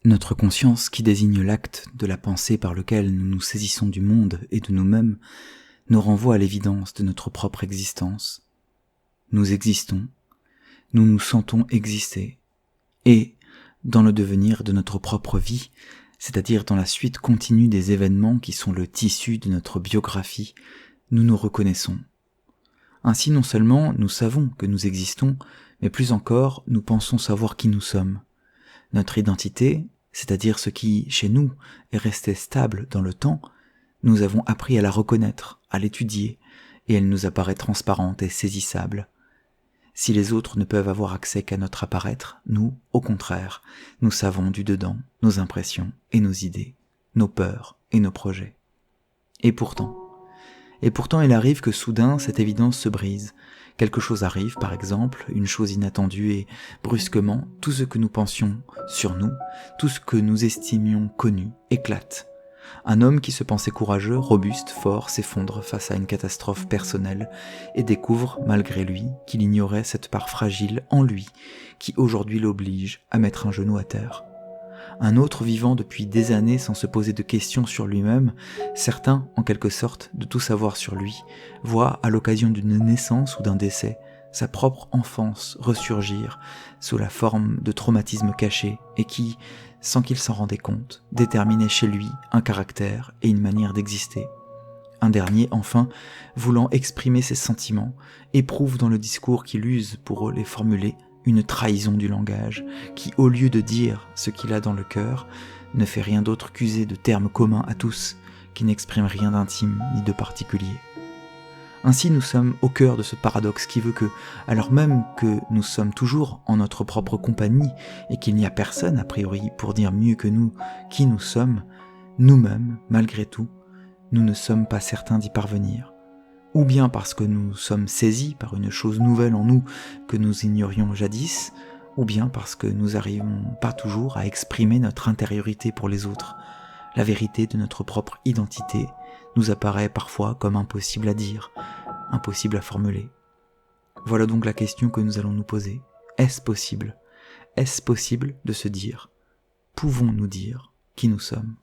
Notre conscience, qui désigne l'acte de la pensée par lequel nous nous saisissons du monde et de nous-mêmes, nous renvoie à l'évidence de notre propre existence. Nous existons, nous nous sentons exister, et, dans le devenir de notre propre vie, c'est-à-dire dans la suite continue des événements qui sont le tissu de notre biographie, nous nous reconnaissons. Ainsi non seulement nous savons que nous existons, mais plus encore nous pensons savoir qui nous sommes. Notre identité, c'est-à-dire ce qui, chez nous, est resté stable dans le temps, nous avons appris à la reconnaître, à l'étudier, et elle nous apparaît transparente et saisissable. Si les autres ne peuvent avoir accès qu'à notre apparaître, nous, au contraire, nous savons du dedans nos impressions et nos idées, nos peurs et nos projets. Et pourtant, il arrive que soudain cette évidence se brise. Quelque chose arrive, par exemple, une chose inattendue, et brusquement, tout ce que nous pensions sur nous, tout ce que nous estimions connu, éclate. Un homme qui se pensait courageux, robuste, fort, s'effondre face à une catastrophe personnelle et découvre, malgré lui, qu'il ignorait cette part fragile en lui qui aujourd'hui l'oblige à mettre un genou à terre. Un autre vivant depuis des années sans se poser de questions sur lui-même, certain, en quelque sorte, de tout savoir sur lui, voit, à l'occasion d'une naissance ou d'un décès, sa propre enfance ressurgir sous la forme de traumatismes cachés et qui, sans qu'il s'en rendait compte, déterminait chez lui un caractère et une manière d'exister. Un dernier, enfin, voulant exprimer ses sentiments, éprouve dans le discours qu'il use pour les formuler une trahison du langage, qui, au lieu de dire ce qu'il a dans le cœur, ne fait rien d'autre qu'user de termes communs à tous, qui n'expriment rien d'intime ni de particulier. Ainsi nous sommes au cœur de ce paradoxe qui veut que, alors même que nous sommes toujours en notre propre compagnie et qu'il n'y a personne a priori pour dire mieux que nous qui nous sommes, nous-mêmes, malgré tout, nous ne sommes pas certains d'y parvenir. Ou bien parce que nous sommes saisis par une chose nouvelle en nous que nous ignorions jadis, ou bien parce que nous n'arrivons pas toujours à exprimer notre intériorité pour les autres. La vérité de notre propre identité nous apparaît parfois comme impossible à dire, impossible à formuler. Voilà donc la question que nous allons nous poser. Est-ce possible ? Est-ce possible de se dire ? Pouvons-nous dire qui nous sommes ?